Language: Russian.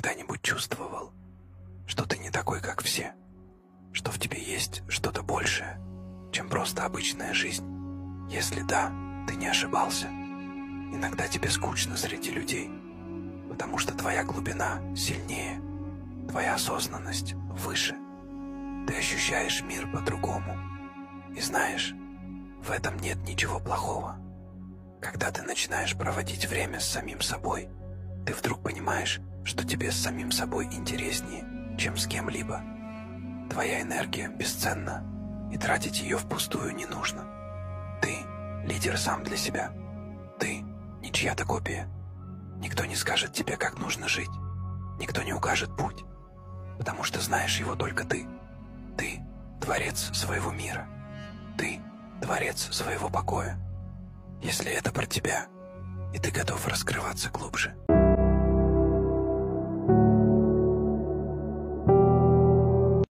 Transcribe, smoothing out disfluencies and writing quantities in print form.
когда-нибудь чувствовал, что ты не такой, как все, что в тебе есть что-то большее, чем просто обычная жизнь? Если да, ты не ошибался. Иногда тебе скучно среди людей, потому что твоя глубина сильнее, твоя осознанность выше. Ты ощущаешь мир по-другому. И знаешь, в этом нет ничего плохого. Когда ты начинаешь проводить время с самим собой, ты вдруг понимаешь, что тебе с самим собой интереснее, чем с кем-либо. Твоя энергия бесценна, и тратить ее впустую не нужно. Ты лидер сам для себя. Ты не чья-то копия. Никто не скажет тебе, как нужно жить. Никто не укажет путь, потому что знаешь его только ты. Ты творец своего мира. Ты творец своего покоя. Если это про тебя, и ты готов раскрываться глубже,